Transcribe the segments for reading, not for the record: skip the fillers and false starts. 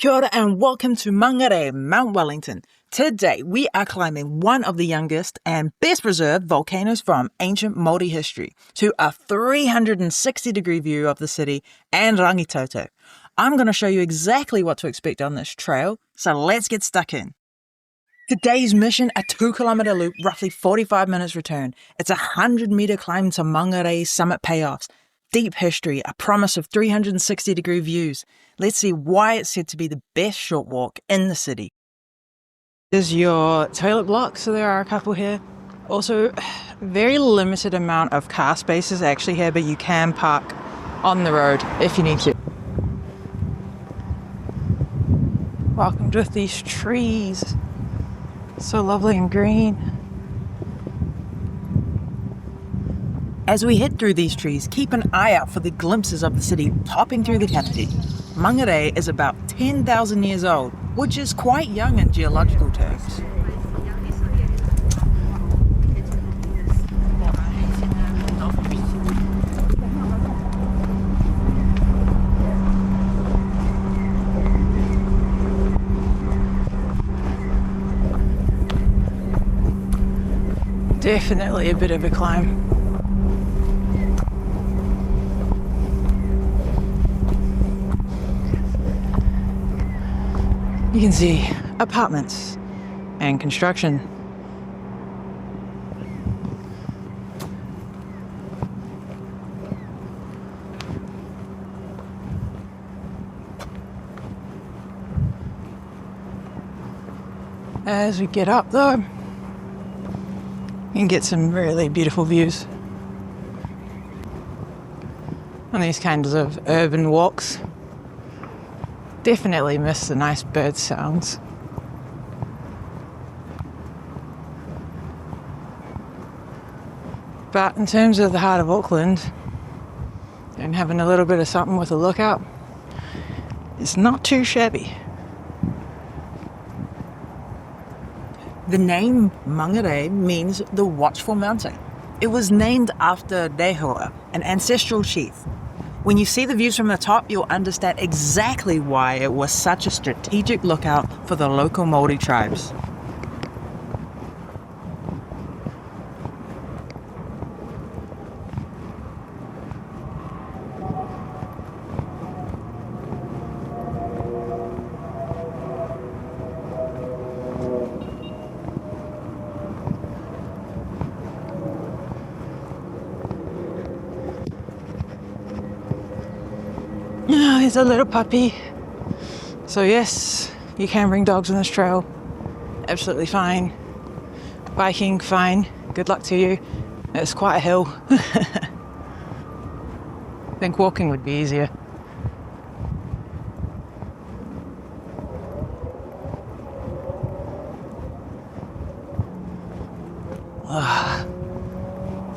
Kia ora and welcome to Maungarei, Mt Wellington. Today we are climbing one of the youngest and best preserved volcanoes from ancient Māori history to a 360-degree view of the city and rangitoto. I'm going to show you exactly what to expect on this trail, so let's get stuck in. Today's mission, a 2-kilometre loop, roughly 45 minutes return. It's a 100-metre climb to Maungarei summit payoffs. Deep history, a promise of 360-degree views. Let's see why it's said to be the best short walk in the city. This is your toilet block, so there are a couple here. Also, very limited amount of car spaces actually here, but you can park on the road if you need to. Welcomed with these trees. So lovely and green. As we head through these trees, keep an eye out for the glimpses of the city popping through the canopy. Maungarei is about 10,000 years old, which is quite young in geological terms. Definitely a bit of a climb. You can see apartments and construction. As we get up though, you can get some really beautiful views on these kinds of urban walks. Definitely miss the nice bird sounds. But in terms of the heart of Auckland and having a little bit of something with a lookout, it's not too shabby. The name Maungarei means the watchful mountain. It was named after Rehua, an ancestral chief. When you see the views from the top, you'll understand exactly why it was such a strategic lookout for the local Māori tribes. Oh, here's a little puppy. So yes, you can bring dogs on this trail. Absolutely fine. Biking, fine. Good luck to you. It's quite a hill. I think walking would be easier.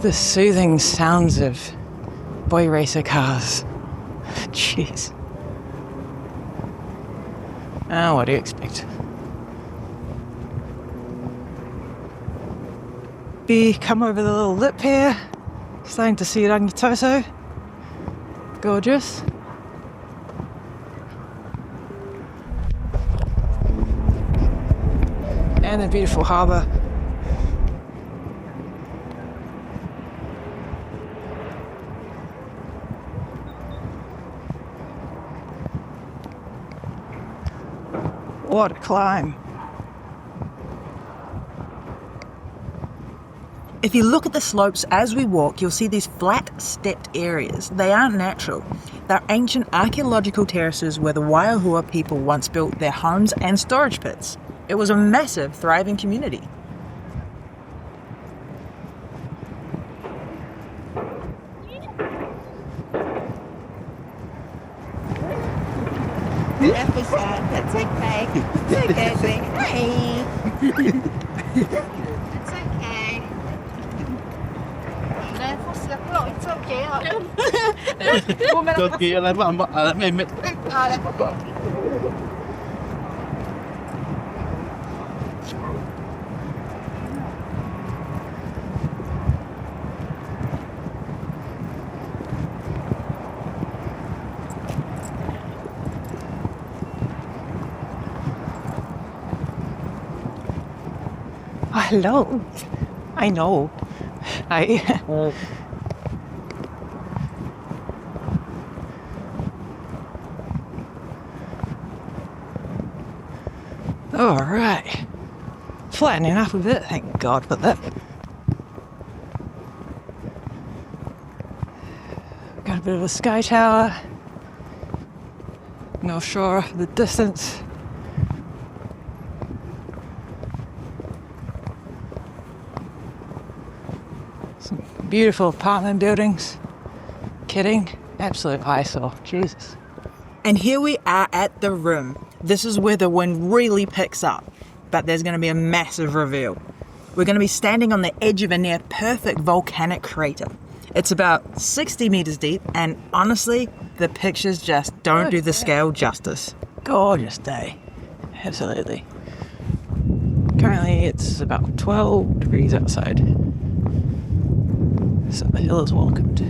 The soothing sounds of boy racer cars. Jeez. Oh, what do you expect? We come over the little lip here, starting to see rangitoto. Gorgeous. And the beautiful harbour. What a climb. If you look at the slopes as we walk, you'll see these flat, stepped areas. They aren't natural. They're ancient archaeological terraces where the Waiahua people once built their homes and storage pits. It was a massive, thriving community. That's okay. It's okay, say hi. It's okay. It's okay. Oh, hello. I know. Alright. Flattening up a bit, thank God for that. Got a bit of a sky tower. North Shore off in the distance. Some beautiful apartment buildings. Kidding? Absolute eyesore. Jesus. And here we are at the rim. This is where the wind really picks up, but there's going to be a massive reveal. We're going to be standing on the edge of a near perfect volcanic crater. It's about 60 meters deep, and honestly, the pictures just don't do the scale justice. Gorgeous day. Absolutely. Currently it's about 12 degrees outside. So the hill is welcomed.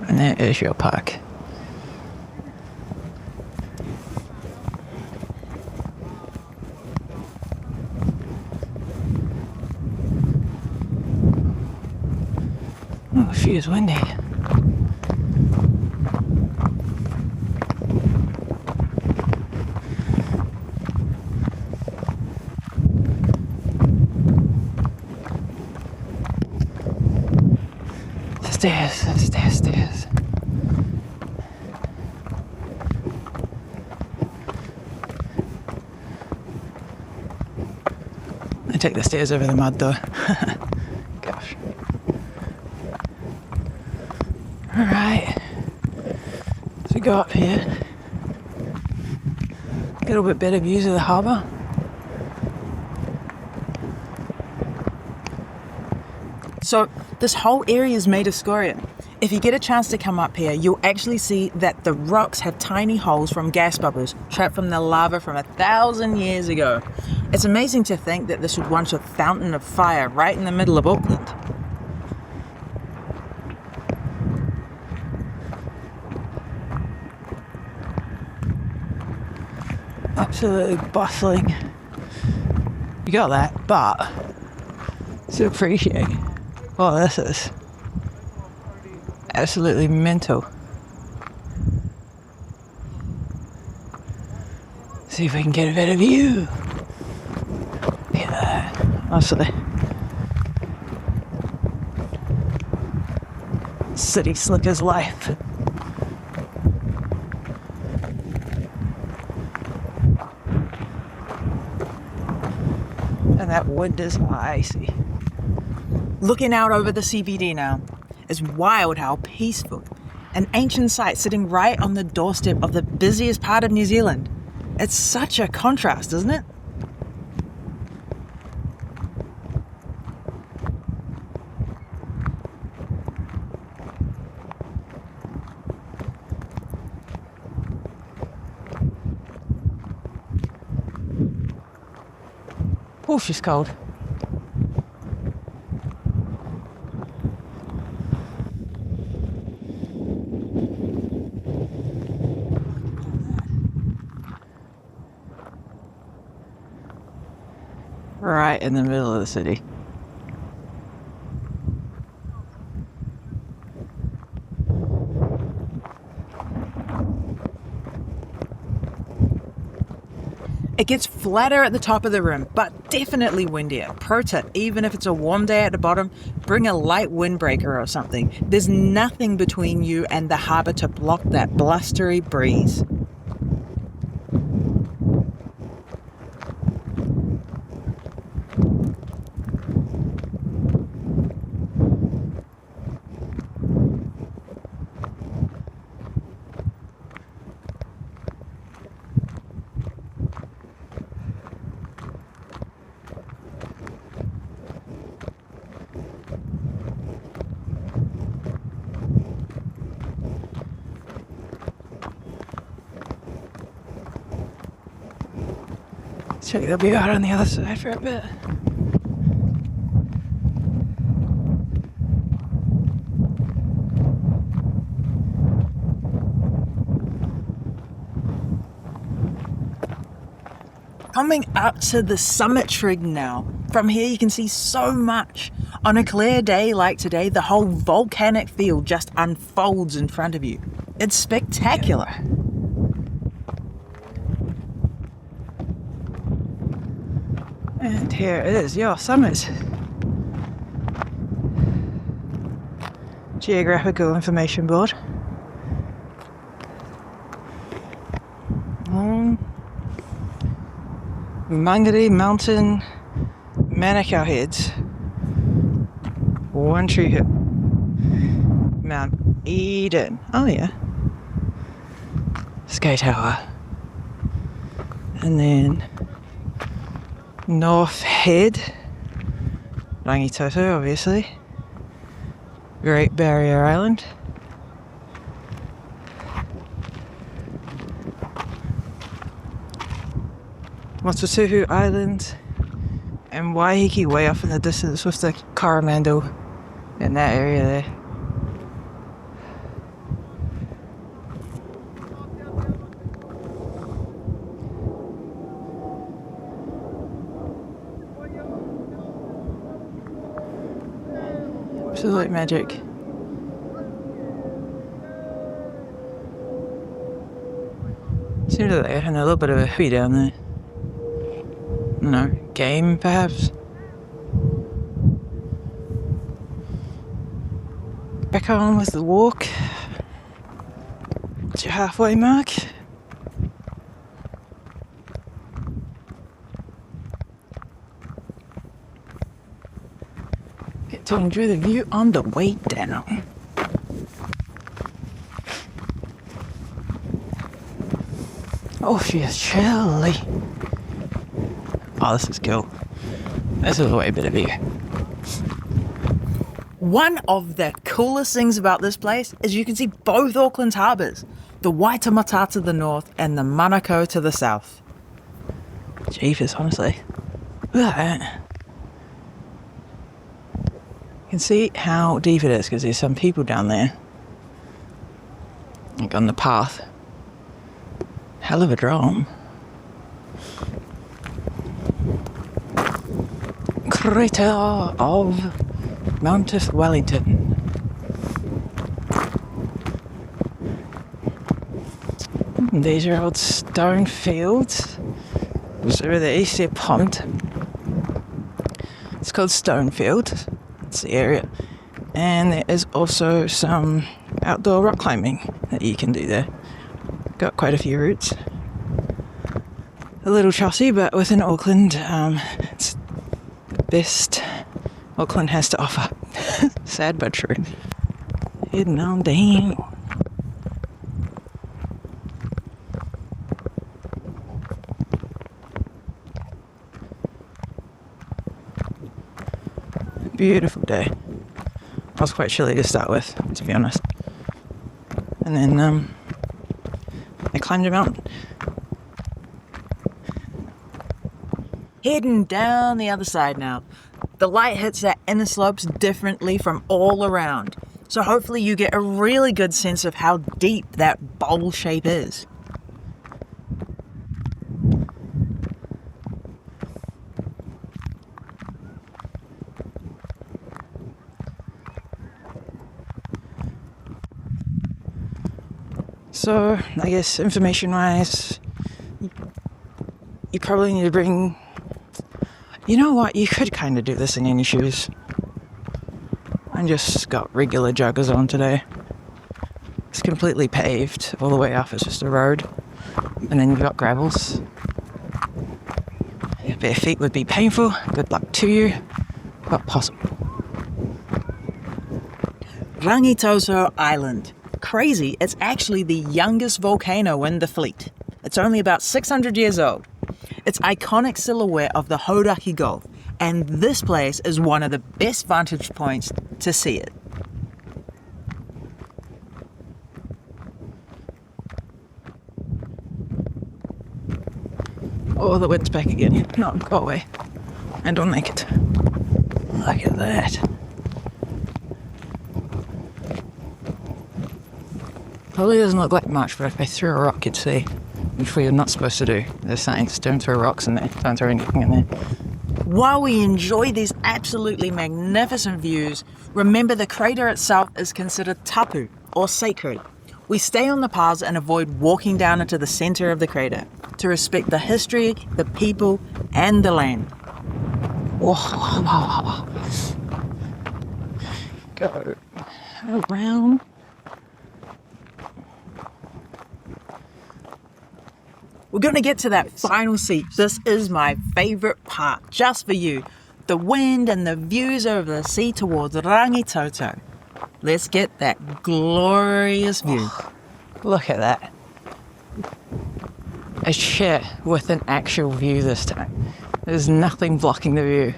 And there is your park. Oh, she is windy. Stairs. I take the stairs over the mud though. Gosh. Alright. So we go up here. Get a little bit better views of the harbour. So this whole area is made of scoria. If you get a chance to come up here, you'll actually see that the rocks have tiny holes from gas bubbles trapped from the lava from 1,000 years ago. It's amazing to think that this was once a fountain of fire right in the middle of Auckland. Absolutely bustling. You got that, but to appreciate what this is. Absolutely mental. See if we can get a better view. Look at that. Honestly. City slicker's life. And that wind is icy. Looking out over the CBD now, it's wild how peaceful. An ancient site sitting right on the doorstep of the busiest part of New Zealand. It's such a contrast, isn't it? Oh, she's cold. Right in the middle of the city. It gets flatter at the top of the rim, but definitely windier. Pro tip, even if it's a warm day at the bottom, bring a light windbreaker or something. There's nothing between you and the harbour to block that blustery breeze. Check the view out on the other side for a bit. coming up to the summit trig now. From here you can see so much. On a clear day like today, the whole volcanic field just unfolds in front of you. It's spectacular. And here is your summit. Geographical information board. Maungarei Mountain, Manukau Heads, One Tree Hill, Mount Eden, oh yeah, Sky Tower, and then North Head, Rangitoto obviously, Great Barrier Island, Matutuhu Island, and Waiheke way off in the distance with the Coromandel in that area there. Absolute magic. Seems like they're having a little bit of a hui down there. No, game perhaps? Back on with the walk. It's your halfway mark. Get to enjoy the view on the way down. Oh, she is chilly. Oh, this is cool. This is a way better view. One of the coolest things about this place is you can see both Auckland's harbours. The Waitemata to the north and the Manukau to the south. Jeepers, honestly. Look at that. You can see how deep it is because there's some people down there. Like on the path. Hell of a drum. Crater of Mt Wellington. These are old stone fields. So over the East Pond. It's called Stonefield. That's the area. And there is also some outdoor rock climbing that you can do there. Got quite a few routes. A little chossy, but within Auckland, it's the best Auckland has to offer. Sad but true. Heading on down. Beautiful day. I was quite chilly to start with, to be honest. And then I climbed a mountain. Heading down the other side now. The light hits that inner slopes differently from all around. So hopefully you get a really good sense of how deep that bowl shape is. So, I guess information-wise, you probably need to bring... You know what, you could kind of do this in any shoes. I just got regular joggers on today. It's completely paved all the way up, it's just a road. And then you've got gravels. Your bare feet would be painful, good luck to you, but possible. Rangitoto Island. Crazy, it's actually the youngest volcano in the fleet. It's only about 600 years old. It's iconic silhouette of the Hauraki Gulf, and this place is one of the best vantage points to see it. Oh, the wind's back again. No, go away. And don't make it. Look at that. Probably doesn't look like much, but if I threw a rock, you'd see. which we're not supposed to do. They're saying just don't throw rocks in there, don't throw anything in there. While we enjoy these absolutely magnificent views, remember the crater itself is considered tapu, or sacred. We stay on the paths and avoid walking down into the center of the crater to respect the history, the people, and the land. Go around. We're going to get to that final seat. This is my favourite part, just for you. The wind and the views over the sea towards Rangitoto. Let's get that glorious view. Look at that. A chair with an actual view this time. There's nothing blocking the view.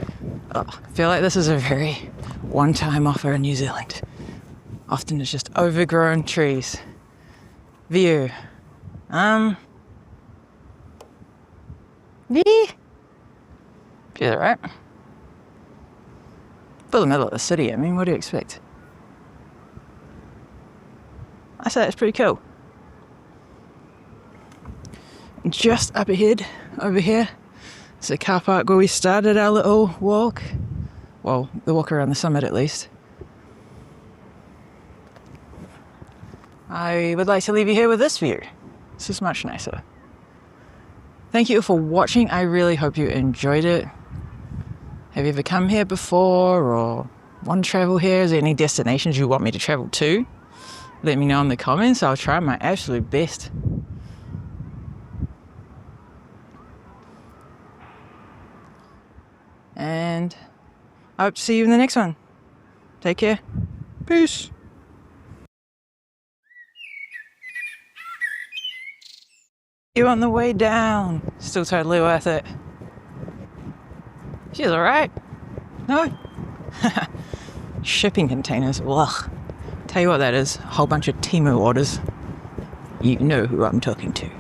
I feel like this is a very one-time offer in New Zealand. Often it's just overgrown trees. View. Yeah. Feel right. For the middle of the city, I mean, what do you expect? I say it's pretty cool. Just up ahead, over here, it's a car park where we started our little walk. Well, the walk around the summit at least. I would like to leave you here with this view. This is much nicer. Thank you for watching. I really hope you enjoyed it. Have you ever come here before or want to travel here? Is there any destinations you want me to travel to? Let me know in the comments. I'll try my absolute best. And I hope to see you in the next one. Take care. Peace. You on the way down. Still totally worth it. She's alright. No? Shipping containers. Ugh. Tell you what that is. A whole bunch of Temu orders. You know who I'm talking to.